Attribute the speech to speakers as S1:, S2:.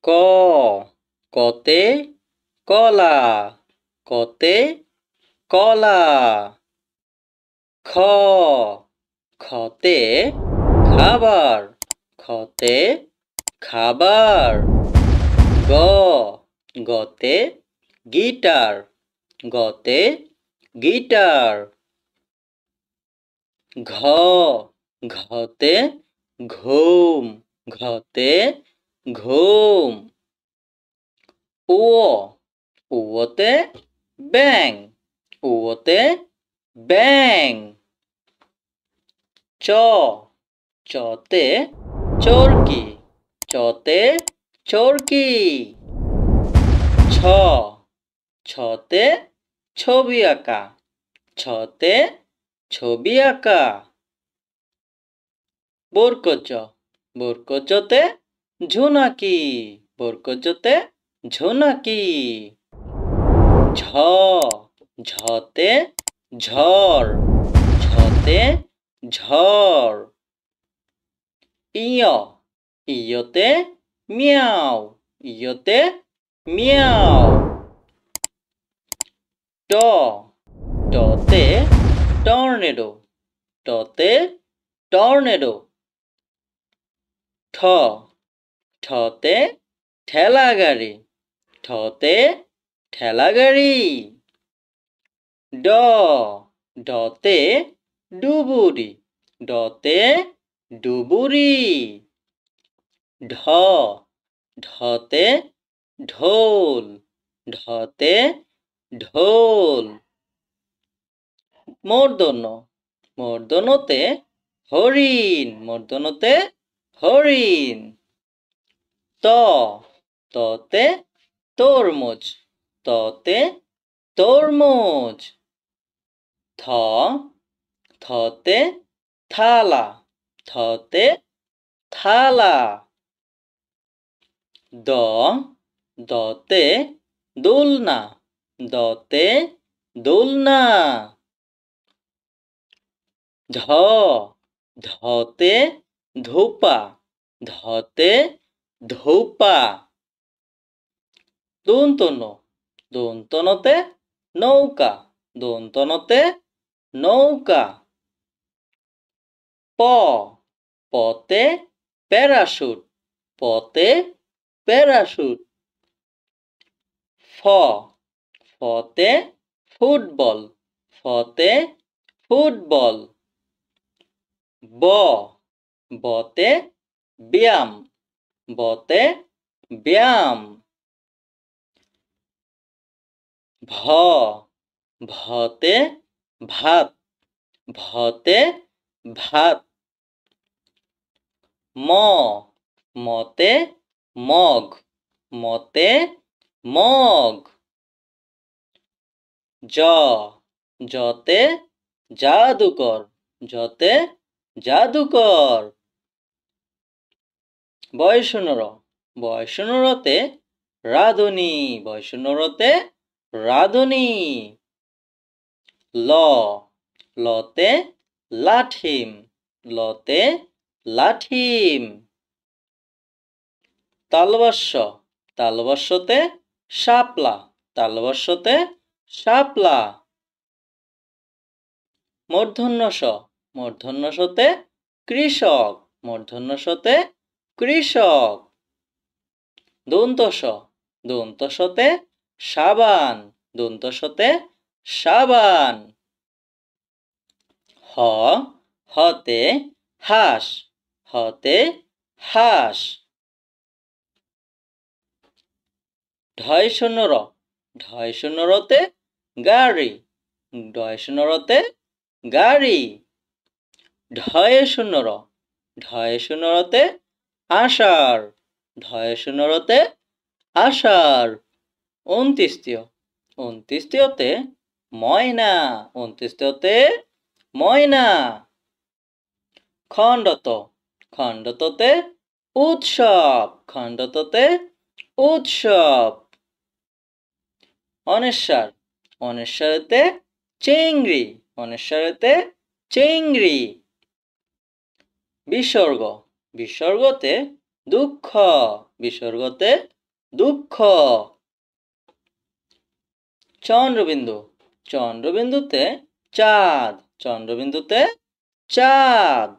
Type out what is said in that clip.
S1: ক কতে কলা কতে কলা। খ খতে খাবার খতে খাবার। গ গতে গিটার গতে গিটার। ঘ ঘতে ঘুম ঘতে ঘুম। ও ওতে ব্যাং ওতে ব্যাং। চ চতে চরকি চতে চরকি। ছ ছতে ছবি আঁকা ছতে ছবি আঁকা। বরকচ বরকচতে ঝুনাকি বরকচতে ঝুনাকি। ঝ ঝতে ঝড় ঝতে ঝড়। ইয় ইয়তে মিয়াও ইয়তে মিয়াও। ট টতে টর্নেডো টতে টর্নেডো। ঠ ঠতে ঠেলা গাড়ি ঠতে ঠেলা গাড়ি। ড ডতে ডুবুরি ডতে ডুবুরি। ঢ ঢতে ঢোল ঢতে ঢোল। মূর্ধন্য মূর্ধন্যতে হরিণ মূর্ধন্যতে হরিণ। ত ততে তরমুজ ততে তরমুজ। থ থতে থালা থতে থালা। দ দতে দোলনা দতে দোলনা। ধ ধতে ধোপা ধতে ধোপা। দন্তন্য দন্তন্যতে নৌকা দন্তন্যতে নৌকা। প পতে প্যারাশুট পতে প্যারাশুট। ফ ফতে ফুটবল ফতে ফুটবল। ব বতে ব্যায়াম বতে ব্যায়াম। ভ ভতে ভাত ভতে ভাত। ম মতে মগ মতে মগ। জ জতে জাদুকর জতে জাদুকর। বয়সূন্য বয়সূন্যতে রাধুনী বয়সূন্যতে রাধুনী। ল লতে লাঠিম লতে লাঠিম। তালবস্য তালবস্যতে শাপলা তালবস্যতে শাপলা। মূর্ধন্য ষ মূর্ধন্য ষতে কৃষক মূর্ধন্য ষতে কৃষক। দন্ত স দন্ত সতে সাবান দন্ত সতে সাবান। হ হতে হাঁস হতে হাঁস। ঢয় শূন্য র ঢয় শূন্য রতে গাড়ি ঢয় শূন্য রতে গাড়ি। ঢয় শূন্য র ঢয় শূন্য রতে আষাঢ় ঢয় শূন্য রতে আষাঢ়। অন্ত্যেষ্টিয় অন্ত্যেষ্টিয়তে ময়না অন্ত্যেষ্টিয়তে ময়না। খণ্ডত খণ্ডততে উৎসব খণ্ডততে উৎসব। অনেশ্বর অনেশ্বরেতে চেংড়ি অনেশ্বরেতে চেংড়ি। বিসর্গ বিসর্গতে দুঃখ বিসর্গতে দুঃখ। চন্দ্রবিন্দু, চন্দ্রবিন্দুতে চাঁদ, চন্দ্রবিন্দুতে চাঁদ।